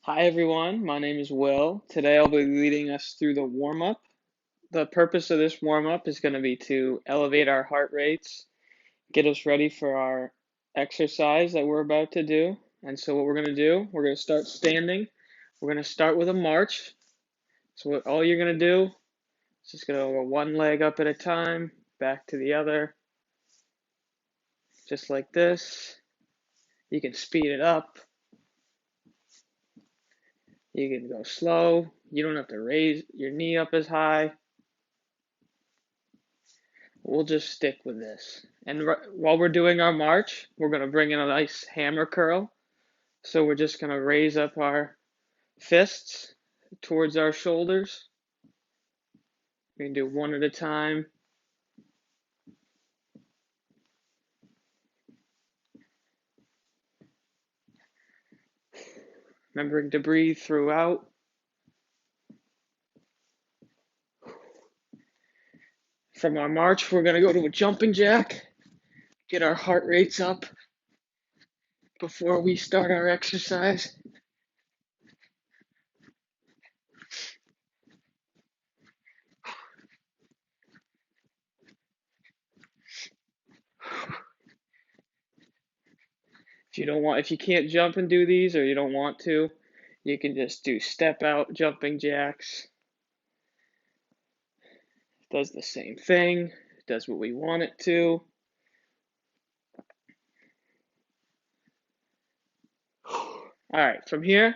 Hi everyone, my name is Will. Today I'll be leading us through the warm-up. The purpose of this warm-up is going to be to elevate our heart rates, get us ready for our exercise that we're about to do. And so what we're going to do, we're going to start standing. We're going to start with a march. So all you're going to do is just going to go one leg up at a time, back to the other, just like this. You can speed it up. You can go slow. You don't have to raise your knee up as high. We'll just stick with this. And while we're doing our march, we're going to bring in a nice hammer curl. So we're just going to raise up our fists towards our shoulders. We can do one at a time. Remembering to breathe throughout. From our march, we're going to go to a jumping jack. Get our heart rates up before we start our exercise. If you can't jump and do these, or you don't want to, you can just do step out jumping jacks. Does the same thing, does what we want it to. Alright, from here,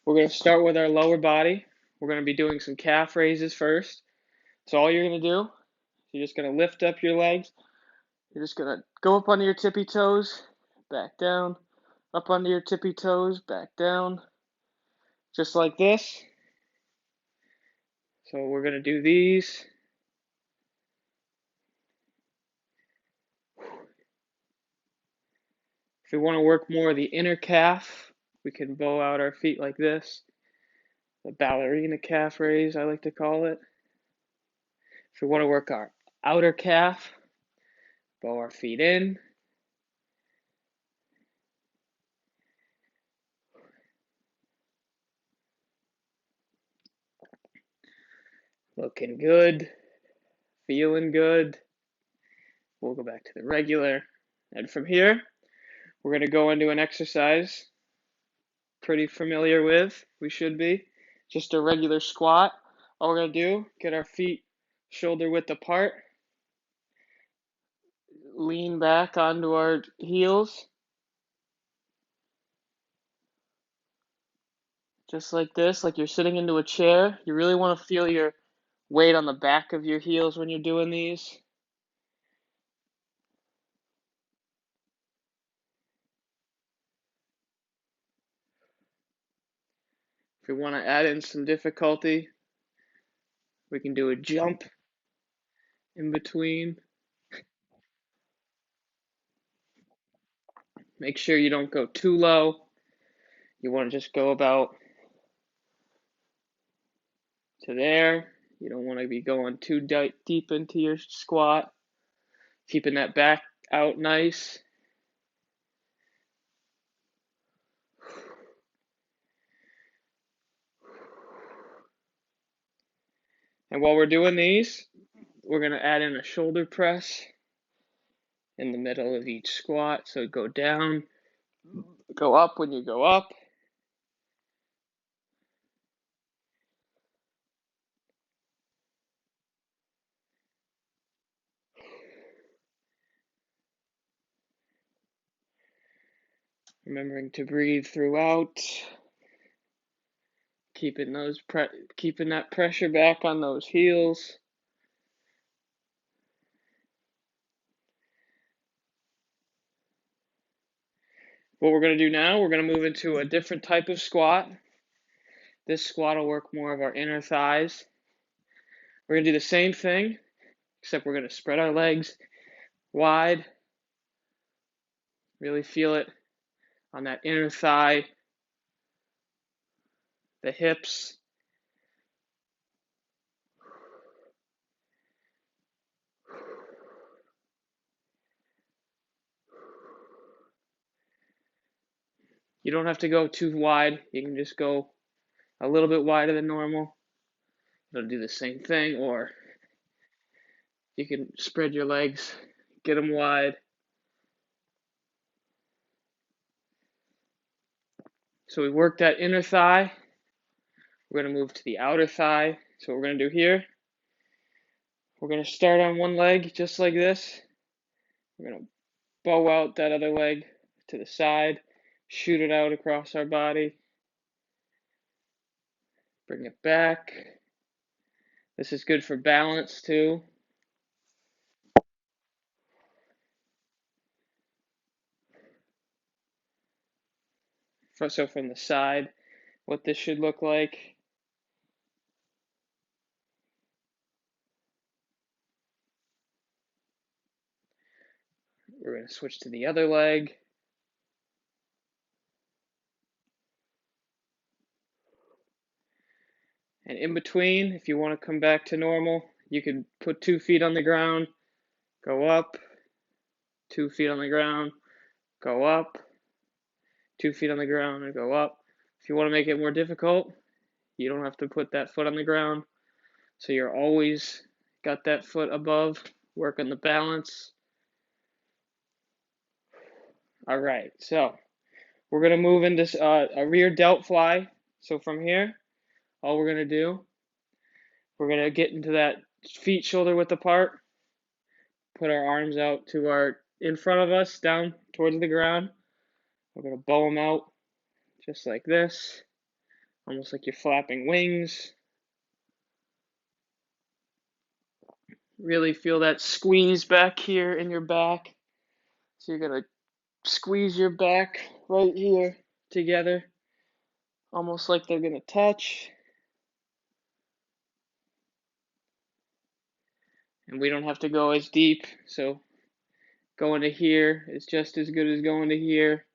we're going to start with our lower body. We're going to be doing some calf raises first. So all you're going to do, you're just going to lift up your legs. You're just going to go up onto your tippy toes, back down, up onto your tippy toes, back down, just like this. So we're going to do these. If we want to work more of the inner calf, we can bow out our feet like this. The ballerina calf raise, I like to call it. If we want to work our outer calf, bow our feet in. Looking good, feeling good. We'll go back to the regular. And from here, we're going to go into an exercise pretty familiar with, we should be. Just a regular squat. All we're going to do, get our feet shoulder width apart, lean back onto our heels, just like this, like you're sitting into a chair. You really want to feel your weight on the back of your heels when you're doing these. If we want to add in some difficulty, we can do a jump in between. Make sure you don't go too low. You want to just go about to there. You don't want to be going too deep into your squat. Keeping that back out nice. And while we're doing these, we're going to add in a shoulder press in the middle of each squat. So go down, go up when you go up. Remembering to breathe throughout. Keeping that pressure back on those heels. What we're going to do now, we're going to move into a different type of squat. This squat will work more of our inner thighs. We're going to do the same thing, except we're going to spread our legs wide. Really feel it on that inner thigh, the hips. You don't have to go too wide. You can just go a little bit wider than normal. It'll do the same thing, or you can spread your legs, get them wide. So we worked that inner thigh. We're going to move to the outer thigh. So what we're going to do here, we're going to start on one leg just like this. We're going to bow out that other leg to the side, shoot it out across our body. Bring it back. This is good for balance too. So from the side, what this should look like. We're going to switch to the other leg. And in between, if you want to come back to normal, you could put 2 feet on the ground, go up, 2 feet on the ground, go up, 2 feet on the ground, and go up. If you want to make it more difficult, you don't have to put that foot on the ground. So you're always got that foot above, work on the balance. All right, so we're going to move into a rear delt fly. So from here, all we're going to do, we're going to get into that feet shoulder width apart, put our arms out to in front of us, down towards the ground. We're going to bow them out just like this, almost like you're flapping wings. Really feel that squeeze back here in your back. So you're going to squeeze your back right here together, almost like they're going to touch. And we don't have to go as deep, so going to here is just as good as going to here.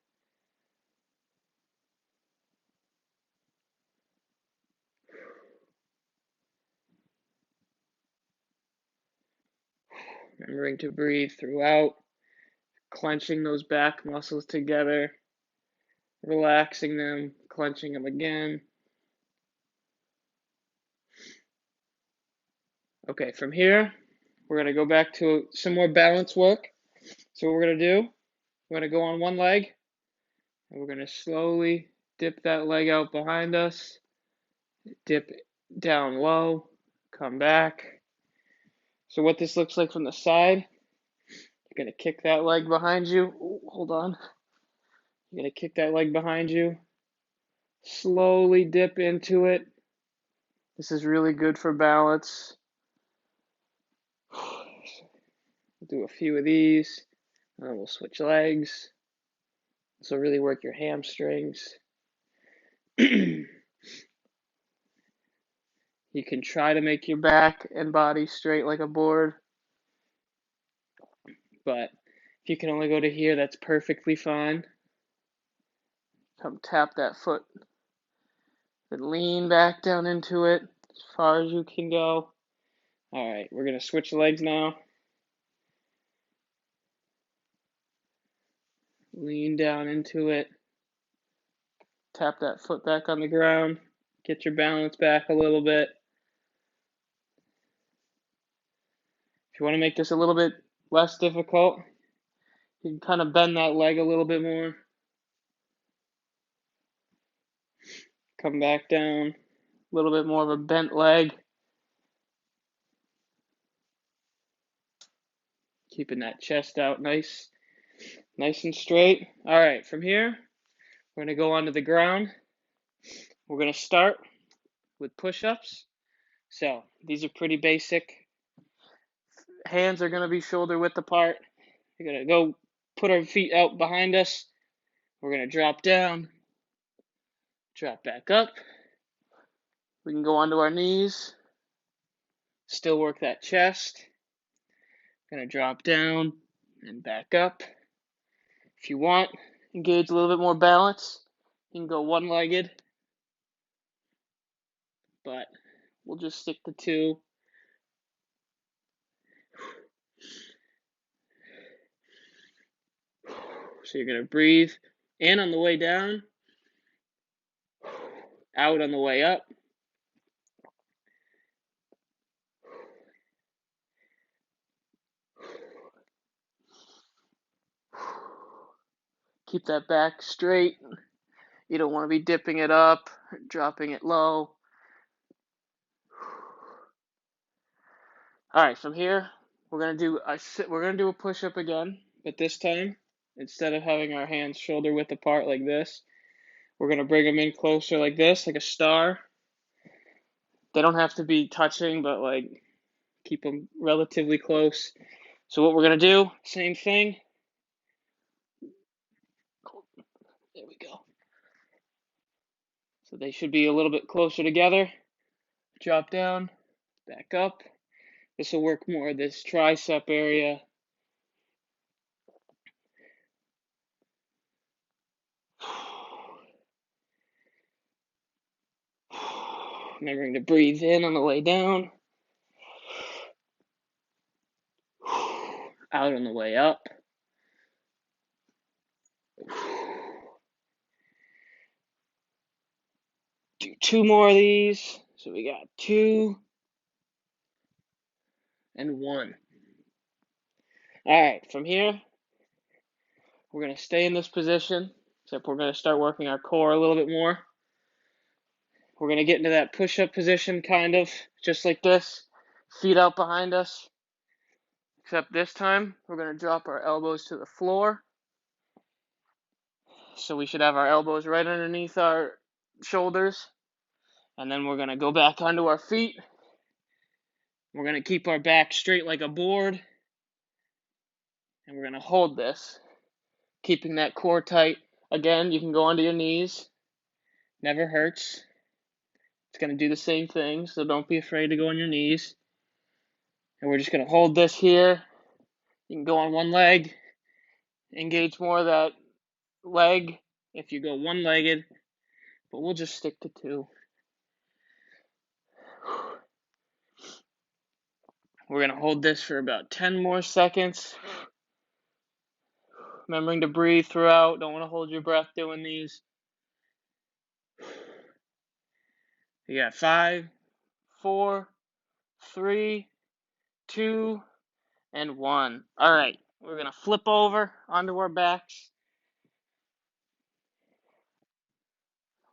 Remembering to breathe throughout, clenching those back muscles together, relaxing them, clenching them again. Okay, from here, we're going to go back to some more balance work. So what we're going to do, we're going to go on one leg, and we're going to slowly dip that leg out behind us, dip down low, come back. So what this looks like from the side, you're going to kick that leg behind you. Ooh, hold on. You're going to kick that leg behind you, slowly dip into it. This is really good for balance. We'll do a few of these, and then we'll switch legs. This will really work your hamstrings. You can try to make your back and body straight like a board, but if you can only go to here, that's perfectly fine. Come tap that foot, then lean back down into it as far as you can go. All right, we're going to switch legs now. Lean down into it. Tap that foot back on the ground. Get your balance back a little bit. If you want to make this a little bit less difficult, you can kind of bend that leg a little bit more. Come back down. A little bit more of a bent leg. Keeping that chest out nice and straight. All right, from here, we're going to go onto the ground. We're going to start with push-ups. So these are pretty basic. Hands are going to be shoulder width apart. We're going to go put our feet out behind us. We're going to drop down, drop back up. We can go onto our knees, still work that chest. Going to drop down and back up. If you want, engage a little bit more balance. You can go one-legged, but we'll just stick to 2. So you're going to breathe in on the way down. out on the way up. Keep that back straight. You don't want to be dipping it up, dropping it low. All right, from here, we're gonna do a push-up again, but this time, instead of having our hands shoulder width apart like this, we're gonna bring them in closer like this, like a star. They don't have to be touching, but like keep them relatively close. So what we're gonna do, same thing. There we go. So they should be a little bit closer together. Drop down, back up. This will work more this tricep area. Remembering to breathe in on the way down. Out on the way up. Do 2 more of these. So we got 2 and 1. Alright, from here, we're going to stay in this position, except we're going to start working our core a little bit more. We're going to get into that push-up position, kind of, just like this. Feet out behind us. Except this time, we're going to drop our elbows to the floor. So we should have our elbows right underneath our shoulders. And then we're going to go back onto our feet. We're going to keep our back straight like a board. And we're going to hold this, keeping that core tight. Again, you can go onto your knees. Never hurts. It's going to do the same thing, so don't be afraid to go on your knees. And we're just going to hold this here. You can go on one leg, engage more of that leg if you go one-legged, but we'll just stick to 2. We're going to hold this for about 10 more seconds. Remembering to breathe throughout. Don't want to hold your breath doing these. You got 5, 4, 3, 2, and 1. All right, we're going to flip over onto our backs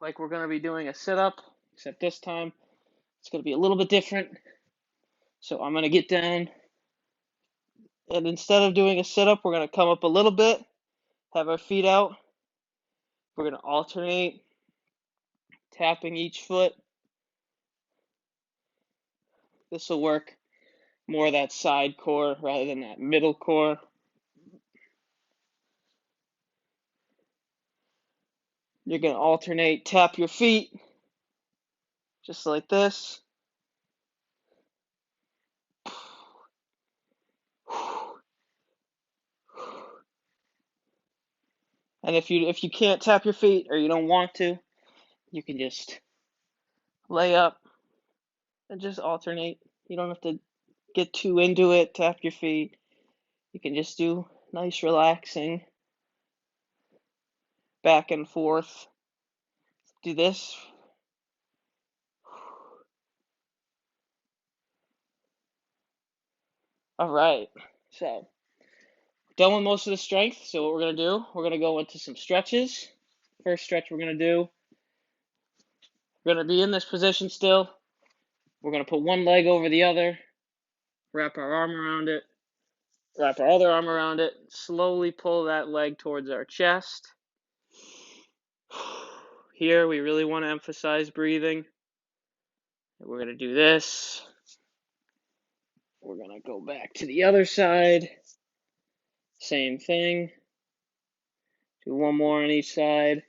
like we're going to be doing a sit-up, except this time it's going to be a little bit different. So I'm going to get down, and instead of doing a sit-up, we're going to come up a little bit, have our feet out. We're going to alternate, tapping each foot. This will work more of that side core rather than that middle core. You're going to alternate, tap your feet, just like this. And if you can't tap your feet or you don't want to, you can just lay up and just alternate. You don't have to get too into it, tap your feet. You can just do nice relaxing back and forth. Do this. All right, so done with most of the strength. So what we're going to do, we're going to go into some stretches. First stretch we're going to do, we're going to be in this position still. We're going to put one leg over the other, wrap our arm around it, wrap our other arm around it, slowly pull that leg towards our chest. Here we really want to emphasize breathing. We're going to do this. We're going to go back to the other side. Same thing. Do one more on each side.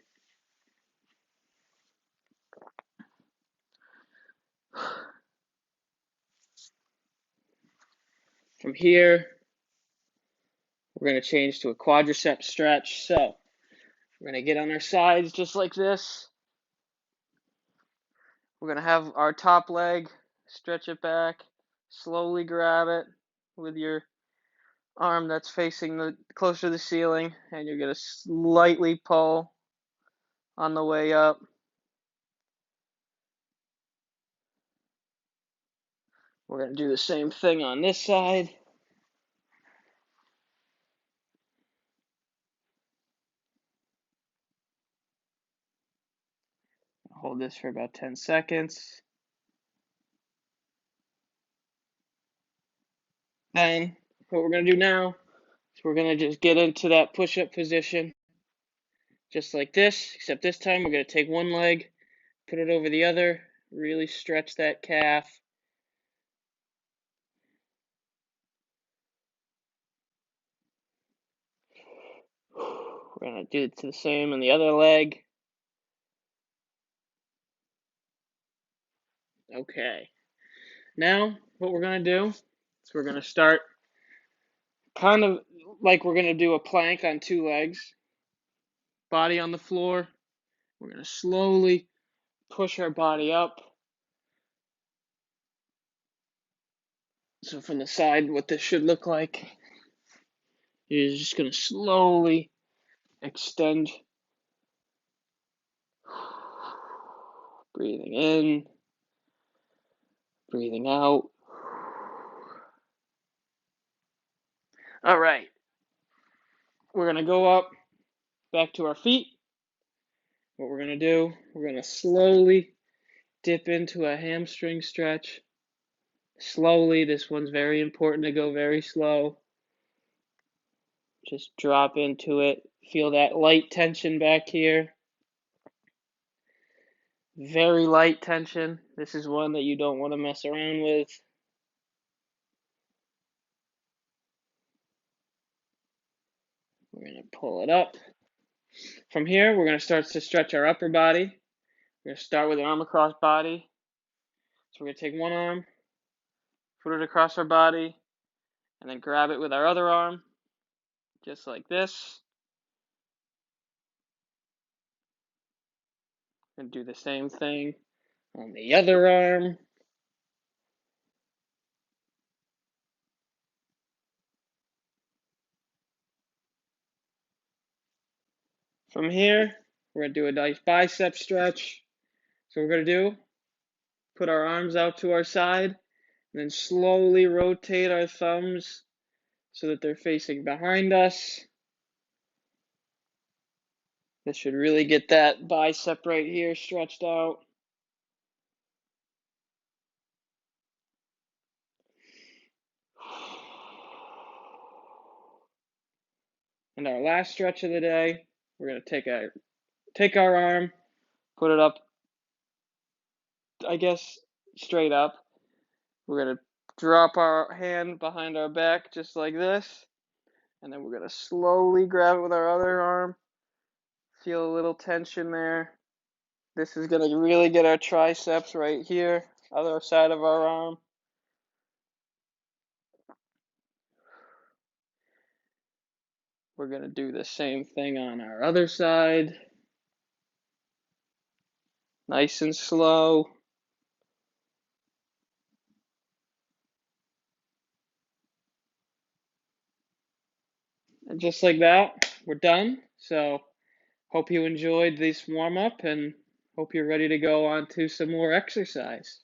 From here, we're going to change to a quadricep stretch. So we're going to get on our sides just like this. We're going to have our top leg, stretch it back, slowly grab it with your arm that's facing closer to the ceiling, and you're going to slightly pull on the way up. We're going to do the same thing on this side. Hold this for about 10 seconds. Then what we're going to do now is we're going to just get into that push-up position just like this, except this time we're going to take one leg, put it over the other, really stretch that calf. We're going to do the same on the other leg. Okay. Now, what we're going to do is we're going to start kind of like we're going to do a plank on two legs. Body on the floor. We're going to slowly push our body up. So from the side, what this should look like is just going to slowly extend. Breathing in, breathing out. All right. We're going to go up back to our feet. What we're going to do, we're going to slowly dip into a hamstring stretch. Slowly, this one's very important to go very slow. Just drop into it. Feel that light tension back here. Very light tension. This is one that you don't want to mess around with. We're going to pull it up. From here, we're going to start to stretch our upper body. We're going to start with an arm across body. So we're going to take one arm, put it across our body, and then grab it with our other arm, just like this. And do the same thing on the other arm. From here, we're going to do a nice bicep stretch. So what we're going to do, put our arms out to our side, and then slowly rotate our thumbs so that they're facing behind us. This should really get that bicep right here stretched out. And our last stretch of the day, we're going to take our arm, put it up, I guess, straight up. We're going to drop our hand behind our back just like this. And then we're going to slowly grab it with our other arm. Feel a little tension there. This is going to really get our triceps right here, other side of our arm. We're going to do the same thing on our other side. Nice and slow. And just like that, we're done. So, hope you enjoyed this warm-up and hope you're ready to go on to some more exercise.